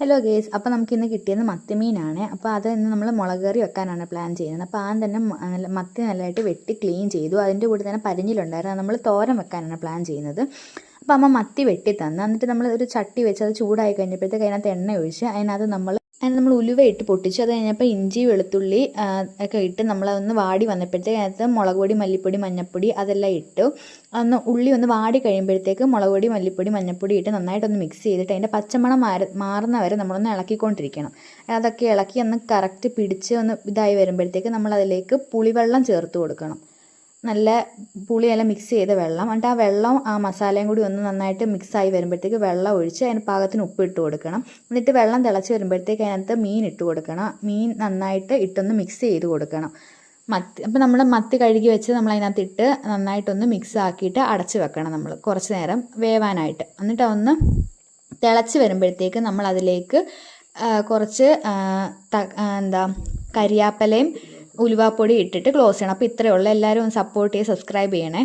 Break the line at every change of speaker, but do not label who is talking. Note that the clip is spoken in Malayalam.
ഹലോ ഗേസ്, അപ്പോൾ നമുക്ക് ഇന്ന് കിട്ടിയത് മത്തിമീനാണ്. അപ്പോൾ അത് ഇന്ന് നമ്മൾ മുളക് കറി വെക്കാനാണ് പ്ലാൻ ചെയ്യുന്നത്. അപ്പോൾ ആദ്യം തന്നെ മത്തി നല്ലതായിട്ട് വെട്ടി ക്ലീൻ ചെയ്തു. അതിൻ്റെ കൂടെ തന്നെ പരിഞ്ഞിലുണ്ടായിരുന്നു, നമ്മൾ തോരൻ വെക്കാനാണ് പ്ലാൻ ചെയ്യുന്നത്. അപ്പോൾ അമ്മ മത്തി വെട്ടി തന്നു. എന്നിട്ട് നമ്മൾ ഒരു ചട്ടി വെച്ച് അത് ചൂടായി കഴിഞ്ഞപ്പോഴത്തേക്ക് അതിനകത്ത് എണ്ണ ഒഴിച്ച് അതിനകത്ത് നമ്മൾ ഉലുവ ഇട്ട് പൊട്ടിച്ചു. അത് കഴിഞ്ഞപ്പോൾ ഇഞ്ചി വെളുത്തുള്ളി ഒക്കെ ഇട്ട് നമ്മളതൊന്ന് വാടി വന്നപ്പോഴത്തേക്ക് അതിനകത്ത് മുളക് പൊടി, മല്ലിപ്പൊടി, മഞ്ഞൾപ്പൊടി അതെല്ലാം ഇട്ടു. ഉള്ളി ഒന്ന് വാടി കഴിയുമ്പോഴത്തേക്ക് മുളക് പൊടി, മല്ലിപ്പൊടി, മഞ്ഞൾപ്പൊടി ഇട്ട് നന്നായിട്ടൊന്ന് മിക്സ് ചെയ്തിട്ട് അതിൻ്റെ പച്ചമണം മാറുന്ന വരെ നമ്മളൊന്ന് ഇളക്കിക്കൊണ്ടിരിക്കണം. അതൊക്കെ ഇളക്കി ഒന്ന് കറക്റ്റ് പിടിച്ച് ഒന്ന് ഇതായി വരുമ്പോഴത്തേക്ക് നമ്മളതിലേക്ക് പുളിവെള്ളം ചേർത്ത് കൊടുക്കണം. നല്ല പുളിയെല്ലാം മിക്സ് ചെയ്ത വെള്ളം. എന്നിട്ട് ആ വെള്ളം ആ മസാലയും കൂടി ഒന്ന് നന്നായിട്ട് മിക്സായി വരുമ്പോഴത്തേക്ക് വെള്ളം ഒഴിച്ച് അതിന് പാകത്തിന് ഉപ്പ് ഇട്ട് കൊടുക്കണം. എന്നിട്ട് വെള്ളം തിളച്ച് വരുമ്പോഴത്തേക്ക് അതിനകത്ത് മീൻ ഇട്ട് കൊടുക്കണം. മീൻ നന്നായിട്ട് ഇട്ടൊന്ന് മിക്സ് ചെയ്ത് കൊടുക്കണം. അപ്പോൾ നമ്മൾ മത്തി കഴുകി വെച്ച് നമ്മൾ അതിനകത്ത് ഇട്ട് നന്നായിട്ടൊന്ന് മിക്സ് ആക്കിയിട്ട് അടച്ച് വെക്കണം നമ്മൾ കുറച്ച് നേരം വേവാനായിട്ട്. എന്നിട്ട് ഒന്ന് തിളച്ച് വരുമ്പോഴത്തേക്ക് നമ്മൾ അതിലേക്ക് കുറച്ച് കരിയാപ്പലയും ഉലുവാപ്പൊടി ഇട്ടിട്ട് ക്ലോസ് ചെയ്യണം. അപ്പോൾ ഇത്രയേ ഉള്ളൂ. എല്ലാവരും ഒന്ന് സപ്പോർട്ട് ചെയ്ത് സബ്സ്ക്രൈബ് ചെയ്യണേ.